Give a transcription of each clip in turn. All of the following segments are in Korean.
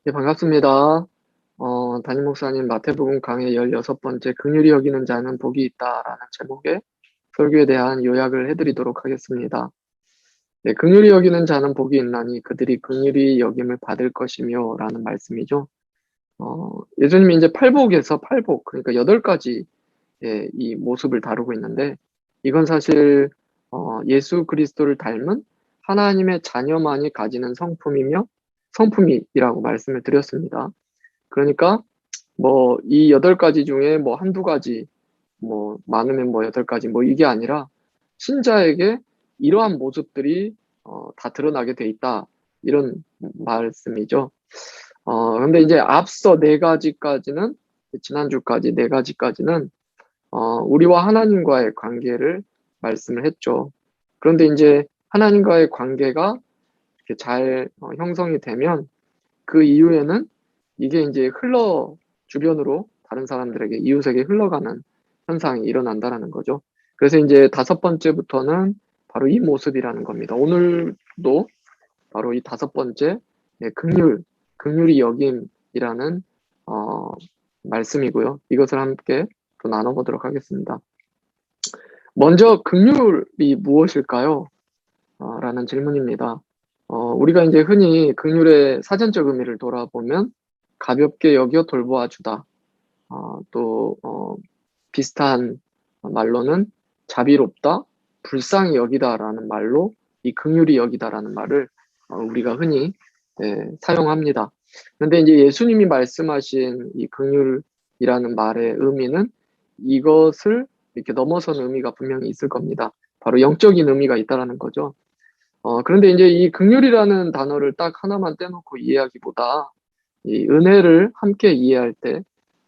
네, 반갑습니다. 담임 목사님 마태복음 강의 16번째 긍휼히 여기는 자는 복이 있다라는 제목의 설교에 대한 요약을 해드리도록 하겠습니다. 네, 긍휼히 여기는 자는 복이 있나니 그들이 긍휼히 여김을 받을 것이며 라는 말씀이죠. 예수님이 이제 팔복에서 팔복, 그러니까 8가지의 이 모습을 다루고 있는데 이건 사실 예수 그리스도를 닮은 하나님의 자녀만이 가지는 성품이라고 말씀을 드렸습니다. 그러니까 뭐 이 8가지 중에 뭐 한두 가지, 뭐 많으면 뭐 8가지, 뭐 이게 아니라 신자에게 이러한 모습들이 다 드러나게 돼 있다, 이런 말씀이죠. 근데 이제 앞서 4가지까지는, 지난주까지 4가지까지는 우리와 하나님과의 관계를 말씀을 했죠. 그런데 이제 하나님과의 관계가 이렇게 잘 형성이 되면 그 이후에는 이게 이제 주변으로 다른 사람들에게, 이웃에게 흘러가는 현상이 일어난다라는 거죠. 그래서 이제 5번째부터는 바로 이 모습이라는 겁니다. 오늘도 바로 이 5번째, 긍휼히 여김이라는 어, 말씀이고요. 이것을 함께 또 나눠보도록 하겠습니다. 먼저 긍휼이 무엇일까요? 라는 질문입니다. 우리가 이제 흔히 긍휼의 사전적 의미를 돌아보면 가볍게 여겨 돌보아 주다. 또 비슷한 말로는 자비롭다, 불쌍히 여기다라는 말로 이 긍휼히 여기다라는 말을 우리가 흔히 사용합니다. 그런데 이제 예수님이 말씀하신 이 긍휼이라는 말의 의미는 이것을 이렇게 넘어선 의미가 분명히 있을 겁니다. 바로 영적인 의미가 있다라는 거죠. 그런데 이제 이 긍휼이라는 단어를 딱 하나만 떼놓고 이해하기보다 이 은혜를 함께 이해할 때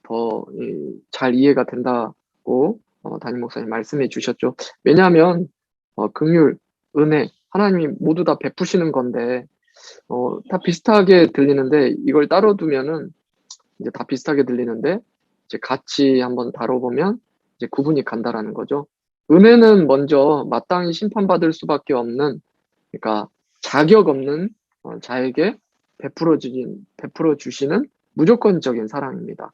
더 잘 이해가 된다고 담임 목사님 말씀해 주셨죠. 왜냐하면 긍휼, 은혜, 하나님이 모두 다 베푸시는 건데 다 비슷하게 들리는데, 이걸 따로 두면은 이제 다 비슷하게 들리는데 이제 같이 한번 다뤄보면 이제 구분이 간다라는 거죠. 은혜는 먼저 마땅히 심판받을 수밖에 없는, 그러니까 자격 없는 자에게 베풀어 주시는 무조건적인 사랑입니다.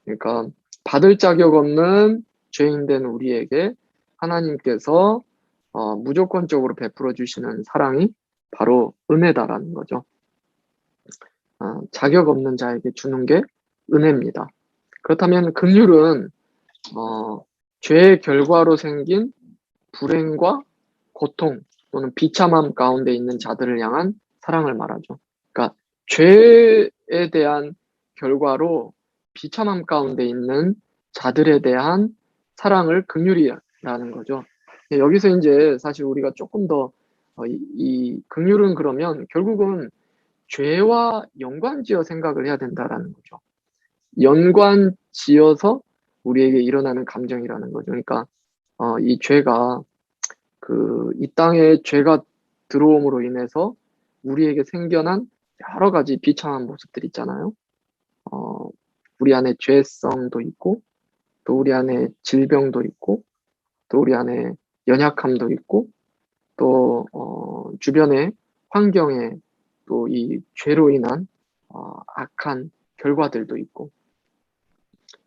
그러니까 받을 자격 없는 죄인된 우리에게 하나님께서 무조건적으로 베풀어 주시는 사랑이 바로 은혜다라는 거죠. 자격 없는 자에게 주는 게 은혜입니다. 그렇다면 긍휼은 죄의 결과로 생긴 불행과 고통 또는 비참함 가운데 있는 자들을 향한 사랑을 말하죠. 그러니까 죄에 대한 결과로 비참함 가운데 있는 자들에 대한 사랑을 긍휼이라는 거죠. 여기서 이제 사실 우리가 조금 더 이 긍휼은 그러면 결국은 죄와 연관지어 생각을 해야 된다라는 거죠. 연관지어서 우리에게 일어나는 감정이라는 거죠. 그러니까 이 죄가 이 땅에 죄가 들어옴으로 인해서 우리에게 생겨난 여러 가지 비참한 모습들 있잖아요. 어, 우리 안에 죄성도 있고, 또 우리 안에 질병도 있고, 또 우리 안에 연약함도 있고, 또 주변의 환경에 또 이 죄로 인한 악한 결과들도 있고,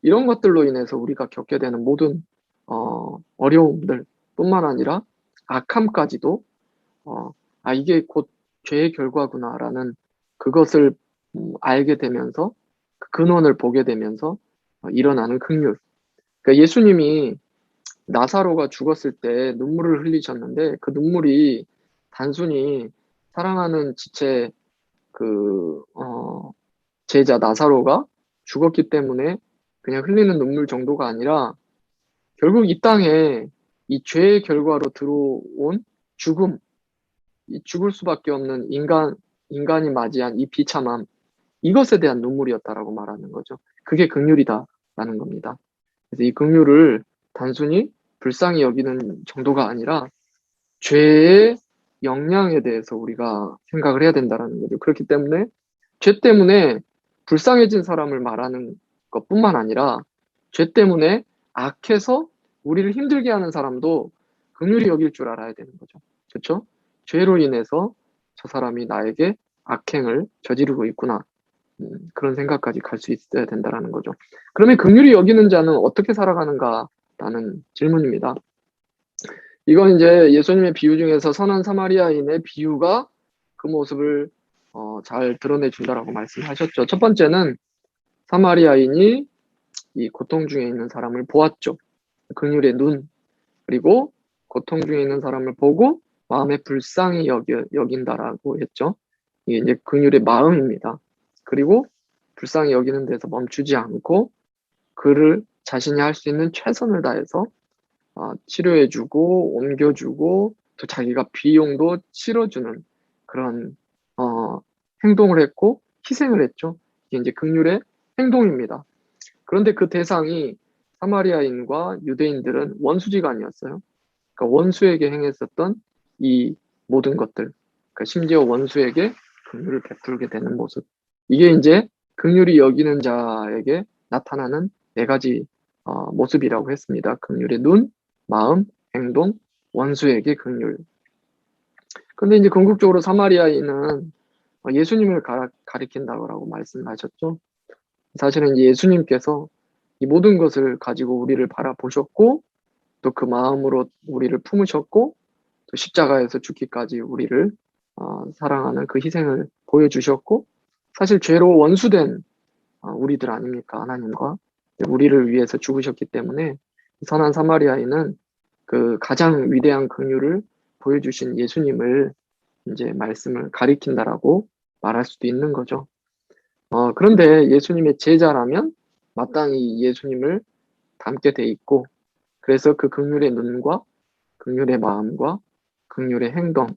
이런 것들로 인해서 우리가 겪게 되는 모든 어려움들 뿐만 아니라 악함까지도 이게 곧 죄의 결과구나라는 그것을 알게 되면서 그 근원을 보게 되면서 일어나는 긍휼. 그러니까 예수님이 나사로가 죽었을 때 눈물을 흘리셨는데 그 눈물이 단순히 사랑하는 지체 제자 나사로가 죽었기 때문에 그냥 흘리는 눈물 정도가 아니라 결국 이 땅에 이 죄의 결과로 들어온 죽음, 이 죽을 수밖에 없는 인간이 맞이한 이 비참함, 이것에 대한 눈물이었다라고 말하는 거죠. 그게 긍휼이다라는 겁니다. 그래서 이 긍휼을 단순히 불쌍히 여기는 정도가 아니라 죄의 영향에 대해서 우리가 생각을 해야 된다라는 거죠. 그렇기 때문에 죄 때문에 불쌍해진 사람을 말하는 것뿐만 아니라 죄 때문에 악해서 우리를 힘들게 하는 사람도 긍휼히 여길 줄 알아야 되는 거죠. 그렇죠? 죄로 인해서 저 사람이 나에게 악행을 저지르고 있구나. 그런 생각까지 갈 수 있어야 된다라는 거죠. 그러면 긍휼히 여기는 자는 어떻게 살아가는가라는 질문입니다. 이건 이제 예수님의 비유 중에서 선한 사마리아인의 비유가 그 모습을 잘 드러내 준다라고 말씀하셨죠. 첫 번째는 사마리아인이 이 고통 중에 있는 사람을 보았죠. 긍휼의 눈, 그리고 고통 중에 있는 사람을 보고 마음에 불쌍히 여긴다라고 했죠. 이게 이제 긍휼의 마음입니다. 그리고 불쌍히 여기는 데서 멈추지 않고 그를 자신이 할 수 있는 최선을 다해서 치료해주고 옮겨주고 또 자기가 비용도 치러주는 그런 행동을 했고 희생을 했죠. 이게 이제 긍휼의 행동입니다. 그런데 그 대상이 사마리아인과 유대인들은 원수지간이었어요. 그러니까 원수에게 행했었던 이 모든 것들, 그러니까 심지어 원수에게 긍휼을 베풀게 되는 모습. 이게 이제 긍휼히 여기는 자에게 나타나는 네 가지 모습이라고 했습니다. 긍휼의 눈, 마음, 행동, 원수에게 긍휼. 근데 이제 궁극적으로 사마리아인은 예수님을 가리킨다고 말씀하셨죠. 사실은 예수님께서 이 모든 것을 가지고 우리를 바라보셨고 또 그 마음으로 우리를 품으셨고 또 십자가에서 죽기까지 우리를 사랑하는 그 희생을 보여주셨고 사실 죄로 원수된 우리들 아닙니까? 하나님과 우리를 위해서 죽으셨기 때문에 선한 사마리아인은 그 가장 위대한 긍휼을 보여주신 예수님을 이제 말씀을 가리킨다라고 말할 수도 있는 거죠. 그런데 예수님의 제자라면 마땅히 예수님을 닮게 돼 있고 그래서 그 긍휼의 눈과 긍휼의 마음과 긍휼의 행동,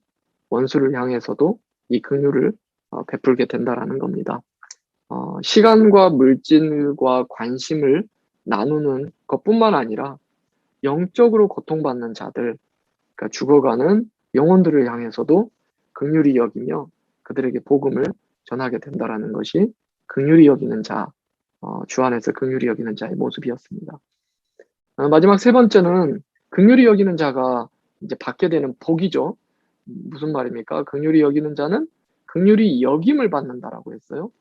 원수를 향해서도 이 긍휼을 베풀게 된다라는 겁니다. 시간과 물질과 관심을 나누는 것뿐만 아니라 영적으로 고통받는 자들, 그러니까 죽어가는 영혼들을 향해서도 긍휼히 여기며 그들에게 복음을 전하게 된다라는 것이 긍휼히 여기는 자, 주 안에서 긍휼히 여기는 자의 모습이었습니다. 마지막 세 번째는 긍휼히 여기는 자가 이제 받게 되는 복이죠. 무슨 말입니까? 긍휼히 여기는 자는 긍휼히 여김을 받는다라고 했어요.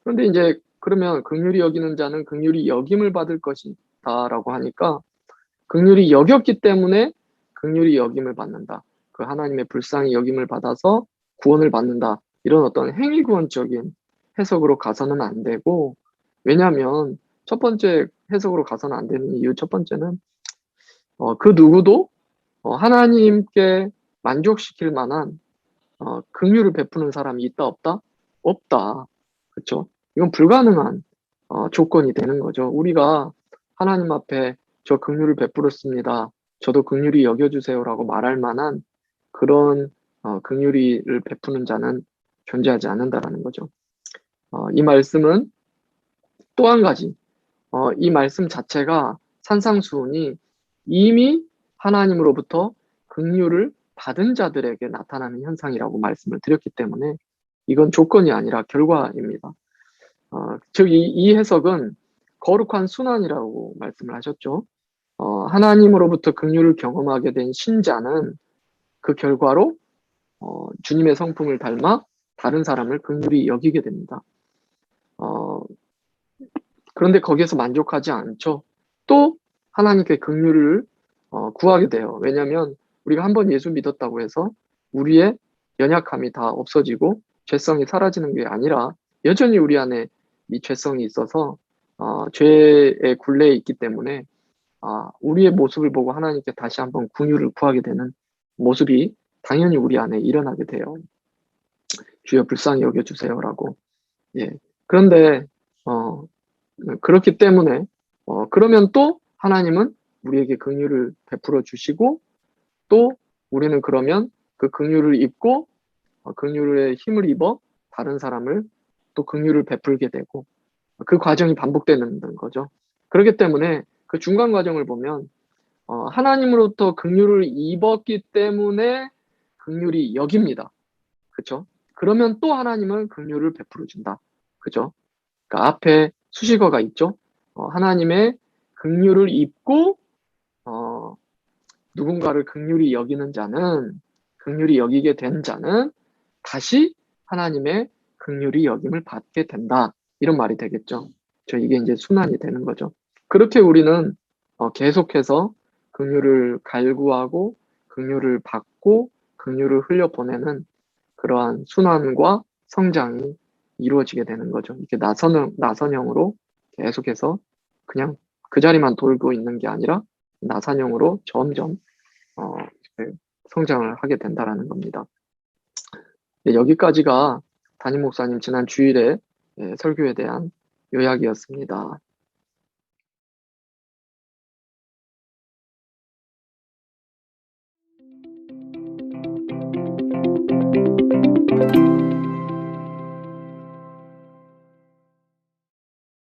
그런데 이제 그러면 긍휼히 여기는 자는 긍휼히 여김을 받을 것이다라고 하니까 긍휼히 여겼기 때문에 긍휼히 여김을 받는다. 그 하나님의 불쌍히 여김을 받아서 구원을 받는다. 이런 어떤 행위구원적인 해석으로 가서는 안 되고 왜냐하면 첫 번째 해석으로 가서는 안 되는 이유 첫 번째는 그 누구도 하나님께 만족시킬 만한 긍휼을 베푸는 사람이 있다 없다? 없다. 그렇죠? 이건 불가능한 조건이 되는 거죠. 우리가 하나님 앞에 저 긍휼을 베풀었습니다. 저도 긍휼히 여겨주세요라고 말할 만한 그런 긍휼을 베푸는 자는 존재하지 않는다라는 거죠. 이 말씀은 또 한 가지 이 말씀 자체가 산상수훈이 이미 하나님으로부터 긍휼을 받은 자들에게 나타나는 현상이라고 말씀을 드렸기 때문에 이건 조건이 아니라 결과입니다. 즉 이 해석은 거룩한 순환이라고 말씀을 하셨죠. 하나님으로부터 긍휼을 경험하게 된 신자는 그 결과로 주님의 성품을 닮아 다른 사람을 긍휼히 여기게 됩니다. 그런데 거기에서 만족하지 않죠. 또 하나님께 긍휼을 구하게 돼요. 왜냐하면 우리가 한번 예수 믿었다고 해서 우리의 연약함이 다 없어지고 죄성이 사라지는 게 아니라 여전히 우리 안에 이 죄성이 있어서 죄의 굴레에 있기 때문에 우리의 모습을 보고 하나님께 다시 한번 긍휼을 구하게 되는 모습이 당연히 우리 안에 일어나게 돼요. 주여 불쌍히 여겨주세요라고. 예. 그런데 그렇기 때문에 그러면 또 하나님은 우리에게 긍휼을 베풀어 주시고 또 우리는 그러면 그 긍휼을 입고 긍휼의 힘을 입어 다른 사람을 또 긍휼을 베풀게 되고 그 과정이 반복되는 거죠. 그렇기 때문에 그 중간 과정을 보면 하나님으로부터 긍휼을 입었기 때문에 긍휼히 여깁니다. 그렇죠? 그러면 또 하나님은 긍휼을 베풀어 준다. 그렇죠? 그러니까 앞에 수식어가 있죠. 하나님의 긍휼을 입고 누군가를 긍휼히 여기는 자는 긍휼히 여기게 된 자는 다시 하나님의 긍휼히 여김을 받게 된다. 이런 말이 되겠죠. 이게 이제 순환이 되는 거죠. 그렇게 우리는 계속해서 긍휼을 갈구하고 긍휼을 받고 긍휼을 흘려보내는 그러한 순환과 성장이 이루어지게 되는 거죠. 이렇게 나선형으로 계속해서 그냥 그 자리만 돌고 있는 게 아니라 나선형으로 점점 이렇게 성장을 하게 된다라는 겁니다. 네, 여기까지가 담임 목사님 지난 주일에 설교에 대한 요약이었습니다.